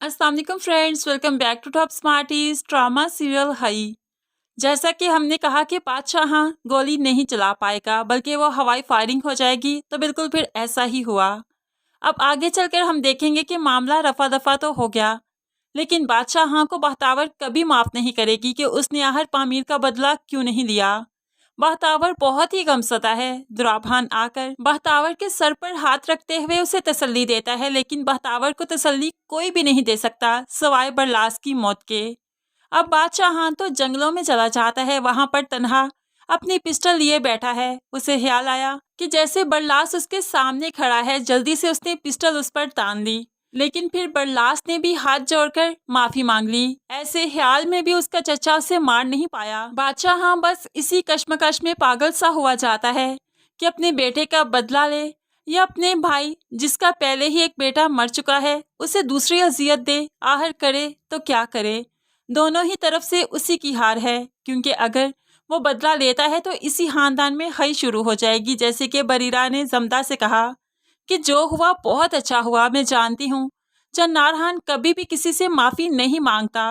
अस्सलाम वालेकुम friends, welcome back to top smarties drama serial हई। जैसा कि हमने कहा कि बादशाह गोली नहीं चला पाएगा बल्कि वो हवाई फायरिंग हो जाएगी, तो बिल्कुल फिर ऐसा ही हुआ। अब आगे चलकर हम देखेंगे कि मामला रफा दफा तो हो गया, लेकिन बादशाह को बहतावर कभी माफ नहीं करेगी कि उसने आहर पामीर का बदला क्यों नहीं लिया। बहतावर बहुत ही गमसता है। दुराभान आकर बहतावर के सर पर हाथ रखते हुए उसे तसल्ली देता है, लेकिन बहतावर को तसल्ली कोई भी नहीं दे सकता सवाए बरलास की मौत के। अब बादशाह तो जंगलों में चला जाता है, वहां पर तन्हा अपनी पिस्टल लिए बैठा है। उसे ख्याल आया कि जैसे बरलास उसके सामने खड़ा है, जल्दी से उसने पिस्टल उस पर तान ली, लेकिन फिर बरलास ने भी हाथ जोड़कर माफी मांग ली। ऐसे ख्याल में भी उसका चचा उसे मार नहीं पाया। बादशाह बस इसी कश्मकश में पागल सा हुआ जाता है कि अपने बेटे का बदला ले या अपने भाई, जिसका पहले ही एक बेटा मर चुका है, उसे दूसरी अजियत दे। आहर करे तो क्या करे, दोनों ही तरफ से उसी की हार है, क्योंकि अगर वो बदला लेता है तो इसी खानदान में हई शुरू हो जाएगी। जैसे कि बरीरा ने जमदा से कहा कि जो हुआ बहुत अच्छा हुआ, मैं जानती हूँ चन्नार खान कभी भी किसी से माफी नहीं मांगता।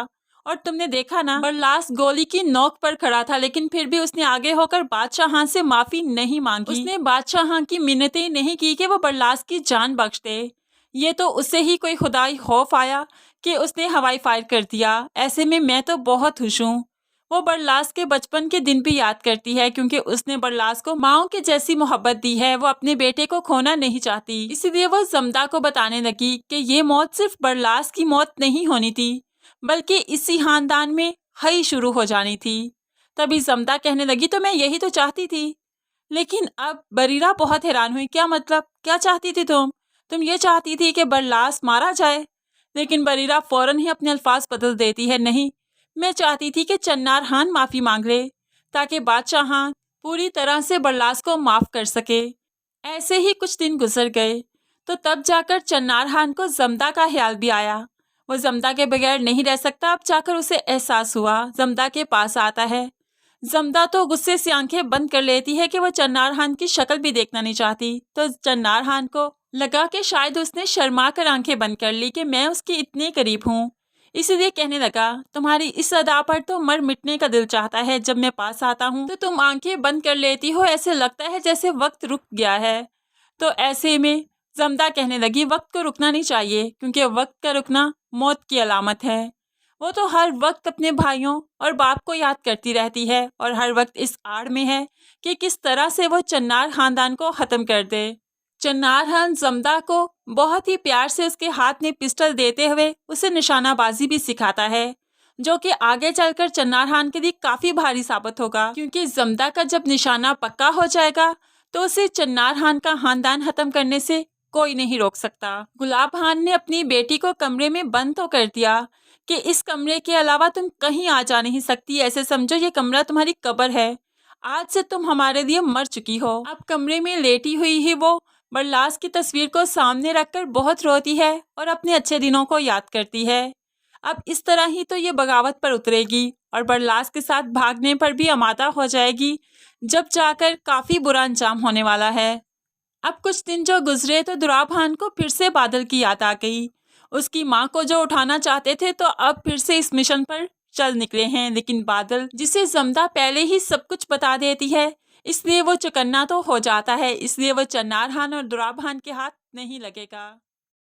और तुमने देखा ना, बरलास गोली की नोक पर खड़ा था, लेकिन फिर भी उसने आगे होकर बादशाह से माफी नहीं मांगी। उसने बादशाह की मिन्नतें नहीं की कि वो बरलास की जान बख्श दे। ये तो उससे ही कोई खुदाई खौफ आया कि उसने हवाई फायर कर दिया। ऐसे में मैं तो बहुत खुश हूँ। वो बरलास के बचपन के दिन भी याद करती है, क्योंकि उसने बरलास को माओ के जैसी मोहब्बत दी है। वो अपने बेटे को खोना नहीं चाहती, इसलिए वो जमदा को बताने लगी कि ये मौत सिर्फ बरलास की मौत नहीं होनी थी, बल्कि इसी खानदान में हई शुरू हो जानी थी। तभी जमदा कहने लगी, तो मैं यही तो चाहती थी। लेकिन अब बरीरा बहुत हैरान हुई। क्या मतलब, क्या चाहती थी तुम ये चाहती थी कि बरलास मारा जाए? लेकिन बरीरा फौरन ही अपने अल्फाज बदल देती है, नहीं, मैं चाहती थी कि चन्नार खान माफी मांग ले, ताकि बादशाह पूरी तरह से बरलास को माफ कर सके। ऐसे ही कुछ दिन गुजर गए, तो तब जाकर चन्नार खान को जमदा का ख्याल भी आया। वो जमदा के बगैर नहीं रह सकता। अब जाकर उसे एहसास हुआ। जमदा के पास आता है। जमदा तो गुस्से से आंखें बंद कर लेती है कि वो चन्नार खान की शक्ल भी देखना नहीं चाहती। तो चन्नार खान को लगा कि शायद उसने शर्मा कर आंखें बंद कर ली कि मैं उसके इतने करीब हूँ, इसलिए कहने लगा, तुम्हारी इस अदा पर तो मर मिटने का दिल चाहता है। जब मैं पास आता हूँ तो तुम आंखें बंद कर लेती हो, ऐसे लगता है जैसे वक्त रुक गया है। तो ऐसे में जमदा कहने लगी, वक्त को रुकना नहीं चाहिए, क्योंकि वक्त का रुकना मौत की अलामत है। वो तो हर वक्त अपने भाइयों और बाप को याद करती रहती है, और हर वक्त इस आड़ में है कि किस तरह से वो चन्नार खानदान को ख़त्म कर दे। चन्नार खान जमदा को बहुत ही प्यार से उसके हाथ में पिस्टल देते हुए उसे निशानाबाजी भी सिखाता है, जो कि आगे चलकर चन्नार खान के लिए काफ़ी भारी साबित होगा, क्योंकि जमदा का जब निशाना पक्का हो जाएगा तो उसे चन्नार खान का खानदान खत्म करने से कोई नहीं रोक सकता। गुलाब खान ने अपनी बेटी को कमरे में बंद तो कर दिया कि इस कमरे के अलावा तुम कहीं आ जा नहीं सकती। ऐसे समझो ये कमरा तुम्हारी कब्र है। आज से तुम हमारे लिए मर चुकी हो। अब कमरे में लेटी हुई ही वो बरलास की तस्वीर को सामने रखकर बहुत रोती है और अपने अच्छे दिनों को याद करती है। अब इस तरह ही तो ये बगावत पर उतरेगी और बरलास के साथ भागने पर भी आमादा हो जाएगी, जब जाकर काफ़ी बुरा अंजाम होने वाला है। अब कुछ दिन जो गुजरे तो दुराब खान को फिर से बादल की याद आ गई। उसकी माँ को जो उठाना चाहते थे, तो अब फिर से इस मिशन पर चल निकले हैं। लेकिन बादल, जिसे जमदा पहले ही सब कुछ बता देती है, इसलिए वो चौकन्ना तो हो जाता है। इसलिए वो चन्नार खान और दुराब खान के हाथ नहीं लगेगा।